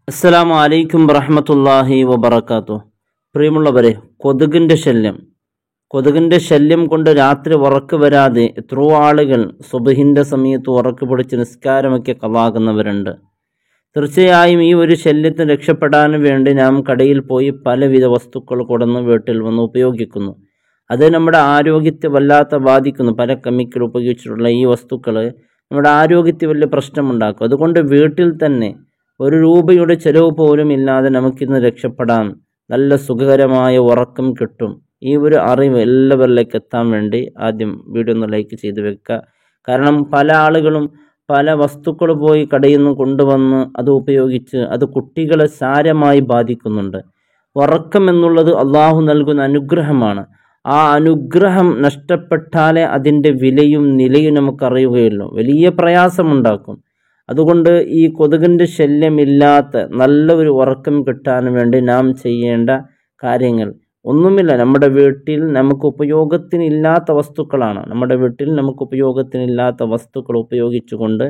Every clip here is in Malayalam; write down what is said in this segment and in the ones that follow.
അസ്സലാമു അലൈക്കും വറഹ്മത്തുള്ളാഹി വബറകാതുഹു. പ്രിയമുള്ളവരെ, കൊതുകിൻ്റെ ശല്യം കൊണ്ട് രാത്രി ഉറക്ക് വരാതെ എത്രയോ ആളുകൾ സുബ്ഹിൻ്റെ സമയത്ത് ഉറക്ക് പിടിച്ച് നിസ്കാരമൊക്കെ കളാകുന്നവരുണ്ട്. തീർച്ചയായും ഈ ഒരു ശല്യത്തിന് രക്ഷപ്പെടാൻ വേണ്ടി നാം കടയിൽ പോയി പലവിധ വസ്തുക്കൾ കൊണ്ടുവന്ന് വീട്ടിൽ വന്ന് ഉപയോഗിക്കുന്നു. അത് നമ്മുടെ ആരോഗ്യത്തെ വല്ലാതെ ബാധിക്കുന്നു. പല കെമിക്കൽ ഉപയോഗിച്ചിട്ടുള്ള ഈ വസ്തുക്കൾ നമ്മുടെ ആരോഗ്യത്തെ വലിയ പ്രശ്നമുണ്ടാക്കും. അതുകൊണ്ട് വീട്ടിൽ തന്നെ ഒരു രൂപയുടെ ചിലവ് പോലും ഇല്ലാതെ നമുക്കിന്ന് രക്ഷപ്പെടാം. നല്ല സുഖകരമായ ഉറക്കം കിട്ടും. ഈ ഒരു അറിവ് എല്ലാവരിലേക്ക് എത്താൻ വേണ്ടി ആദ്യം വീഡിയോ ഒന്ന് ലൈക്ക് ചെയ്ത് വെക്കുക. കാരണം പല ആളുകളും പല വസ്തുക്കൾ പോയി കടയിൽ നിന്ന് കൊണ്ടുവന്ന് അത് ഉപയോഗിച്ച് അത് കുട്ടികളെ സാരമായി ബാധിക്കുന്നുണ്ട്. ഉറക്കം എന്നുള്ളത് അള്ളാഹു നൽകുന്ന അനുഗ്രഹമാണ്. ആ അനുഗ്രഹം നഷ്ടപ്പെട്ടാലേ അതിൻ്റെ വിലയും നിലയും നമുക്കറിയുകയുള്ളൂ. വലിയ പ്രയാസമുണ്ടാക്കും. അതുകൊണ്ട് ഈ കൊതുകിൻ്റെ ശല്യമില്ലാത്ത നല്ല ഒരു ഉറക്കം കിട്ടാൻ വേണ്ടി നാം ചെയ്യേണ്ട കാര്യങ്ങൾ ഒന്നുമില്ല. നമ്മുടെ വീട്ടിൽ നമുക്ക് ഉപയോഗത്തിനില്ലാത്ത വസ്തുക്കളാണ്. നമ്മുടെ വീട്ടിൽ നമുക്ക് ഉപയോഗത്തിനില്ലാത്ത വസ്തുക്കൾ ഉപയോഗിച്ചുകൊണ്ട്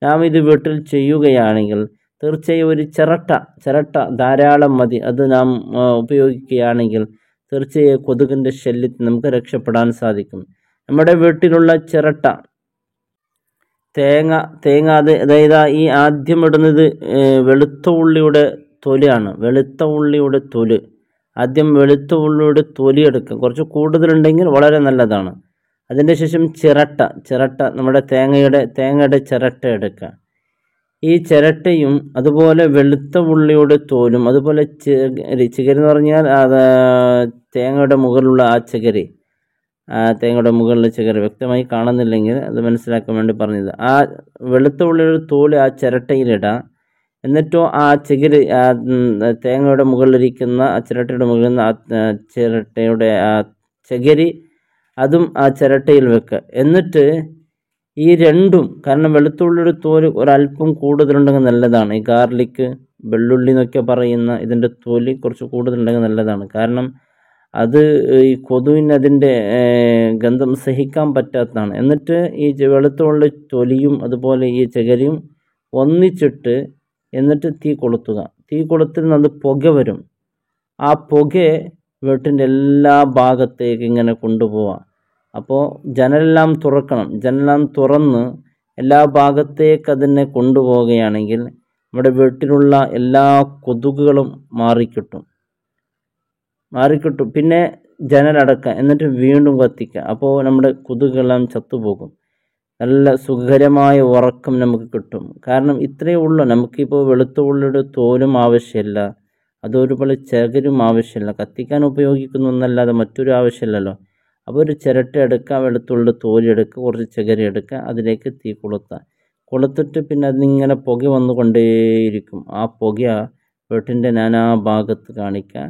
നാം ഇത് വീട്ടിൽ ചെയ്യുകയാണെങ്കിൽ തീർച്ചയായും ഒരു ചിരട്ട ധാരാളം മതി. അത് നാം ഉപയോഗിക്കുകയാണെങ്കിൽ തീർച്ചയായും കൊതുകിൻ്റെ ശല്യത്തിൽ നമുക്ക് രക്ഷപ്പെടാൻ സാധിക്കും. നമ്മുടെ വീട്ടിലുള്ള ചിരട്ട, തേങ്ങ അതായത് ഈ ആദ്യം ഇടുന്നത് വെളുത്ത ഉള്ളിയുടെ തൊലിയാണ്. ആദ്യം വെളുത്ത ഉള്ളിയുടെ തൊലി എടുക്കുക. കുറച്ച് കൂടുതലുണ്ടെങ്കിൽ വളരെ നല്ലതാണ്. അതിൻ്റെ ശേഷം ചിരട്ട നമ്മുടെ തേങ്ങയുടെ ചിരട്ട എടുക്കുക. ഈ ചിരട്ടയും അതുപോലെ വെളുത്ത ഉള്ളിയുടെ തോലും അതുപോലെ ചിഗരി എന്ന് പറഞ്ഞാൽ തേങ്ങയുടെ മുകളിലുള്ള ആ ചിഗരി, തേങ്ങയുടെ മുകളിലെ ചിഗരി വ്യക്തമായി കാണുന്നില്ലെങ്കിൽ അത് മനസ്സിലാക്കാൻ വേണ്ടി പറഞ്ഞത്. ആ വെളുത്ത ഉള്ളിയുടെ തോല് ആ ചിരട്ടയിലിടാം. എന്നിട്ടോ ആ ചിഗരി തേങ്ങയുടെ മുകളിലിരിക്കുന്ന ആ ചിരട്ടയുടെ മുകളിൽ നിന്ന് ആ ചിരട്ടയുടെ ആ ചകിരി അതും ആ ചിരട്ടയിൽ വെക്കുക. എന്നിട്ട് ഈ രണ്ടും, കാരണം വെളുത്തുള്ളിയുടെ തോല് ഒരല്പം കൂടുതലുണ്ടെങ്കിൽ നല്ലതാണ്. ഈ ഗാർലിക്ക്, വെള്ളുള്ളി എന്നൊക്കെ പറയുന്ന ഇതിൻ്റെ തൊലി കുറച്ച് കൂടുതലുണ്ടെങ്കിൽ നല്ലതാണ്. കാരണം അത് ഈ കൊതുവിന് അതിൻ്റെ ഗന്ധം സഹിക്കാൻ പറ്റാത്തതാണ്. എന്നിട്ട് ഈ വെളുത്തുള്ളി തൊലിയും അതുപോലെ ഈ ചകരിയും ഒന്നിച്ചിട്ട് എന്നിട്ട് തീ കൊളുത്തുന്ന അത് പുക വരും. ആ പുക വീട്ടിൻ്റെ എല്ലാ ഭാഗത്തേക്ക് ഇങ്ങനെ കൊണ്ടുപോവാം. അപ്പോൾ ജനലെല്ലാം തുറന്ന് എല്ലാ ഭാഗത്തേക്ക് അതിനെ കൊണ്ടുപോവുകയാണെങ്കിൽ നമ്മുടെ വീട്ടിലുള്ള എല്ലാ കൊതുകുകളും മാറിക്കിട്ടും. പിന്നെ ജനലടക്കുക, എന്നിട്ട് വീണ്ടും കത്തിക്കുക. അപ്പോൾ നമ്മുടെ കൊതുകുകളെല്ലാം ചത്തുപോകും. നല്ല സുഖകരമായ ഉറക്കം നമുക്ക് കിട്ടും. കാരണം ഇത്രയേ ഉള്ളൂ. നമുക്കിപ്പോൾ വെളുത്ത ഉള്ളിയുടെ തോലും ആവശ്യമില്ല, അതൊരുപോലെ ചകിരും ആവശ്യമില്ല. കത്തിക്കാൻ ഉപയോഗിക്കുന്ന ഒന്നല്ലാതെ മറ്റൊരു ആവശ്യമില്ലല്ലോ. അപ്പോൾ ഒരു ചിരട്ട എടുക്കുക, വെളുത്തുള്ളിയുടെ തോല് എടുക്കുക, കുറച്ച് ചകിരി എടുക്കുക, അതിലേക്ക് തീ കൊളുത്തിട്ട് പിന്നെ അതിങ്ങനെ പുക വന്നുകൊണ്ടേയിരിക്കും. ആ പുക വീട്ടിൻ്റെ നാനാ ഭാഗത്ത് കാണിക്കുക.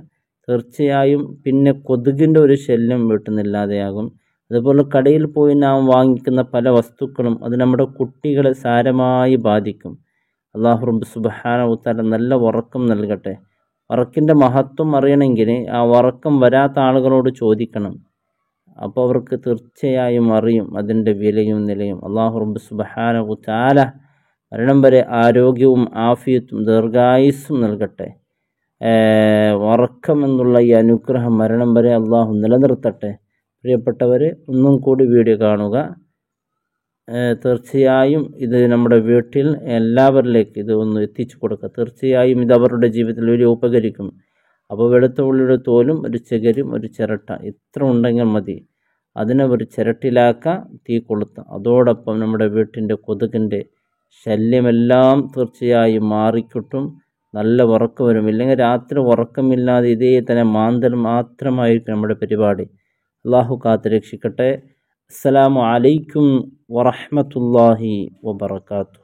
തീർച്ചയായും പിന്നെ കൊതുകിൻ്റെ ഒരു ശല്യം വീട്ടിൽ നിന്നില്ലാതെയാകും. അതുപോലെ കടയിൽ പോയി നാം വാങ്ങിക്കുന്ന പല വസ്തുക്കളും അത് നമ്മുടെ കുട്ടികളെ സാരമായി ബാധിക്കും. അല്ലാഹു റബ്ബ് സുബ്ഹാനഹു വ തആല നല്ല ഉറക്കം നൽകട്ടെ. ഉറക്കിൻ്റെ മഹത്വം അറിയണമെങ്കിൽ ആ ഉറക്കം വരാത്ത ആളുകളോട് ചോദിക്കണം. അപ്പോൾ അവർക്ക് തീർച്ചയായും അറിയും അതിൻ്റെ വിലയും നിലയും. അല്ലാഹു റബ്ബ് സുബ്ഹാനഹു വ തആല മരണം വരെ ആരോഗ്യവും ആഫിയത്തും ദീർഘായുസ്സും നൽകട്ടെ. ഉറക്കം എന്നുള്ള ഈ അനുഗ്രഹം മരണം വരെ അള്ളാഹു നിലനിർത്തട്ടെ. പ്രിയപ്പെട്ടവർ, ഒന്നും കൂടി വീഡിയോ കാണുക. തീർച്ചയായും ഇത് നമ്മുടെ വീട്ടിൽ എല്ലാവരിലേക്ക് ഇത് ഒന്ന് എത്തിച്ചു കൊടുക്കുക. തീർച്ചയായും ഇത് അവരുടെ ജീവിതത്തിൽ വലിയ ഉപകരിക്കും. അപ്പോൾ വെളുത്ത ഉള്ളിയുടെ തോലും ഒരു ചകിരും ഒരു ചിരട്ട ഇത്ര ഉണ്ടെങ്കിൽ മതി. അതിനെ ഒരു ചിരട്ടിലാക്കുക, തീ കൊളുത്തുക. അതോടൊപ്പം നമ്മുടെ വീട്ടിൻ്റെ കൊതുകിൻ്റെ ശല്യമെല്ലാം തീർച്ചയായും മാറിക്കിട്ടും. നല്ല ഉറക്കം വരും. ഇല്ലെങ്കിൽ രാത്രി ഉറക്കമില്ലാതെ ഇതേ തന്നെ മാന്തൽ മാത്രമായിരിക്കും നമ്മുടെ പരിപാടി. അള്ളാഹു കാത്ത് രക്ഷിക്കട്ടെ. അസ്സലാമു അലൈക്കും വറഹ്മത്തുള്ളാഹി വബറകാതുഹു.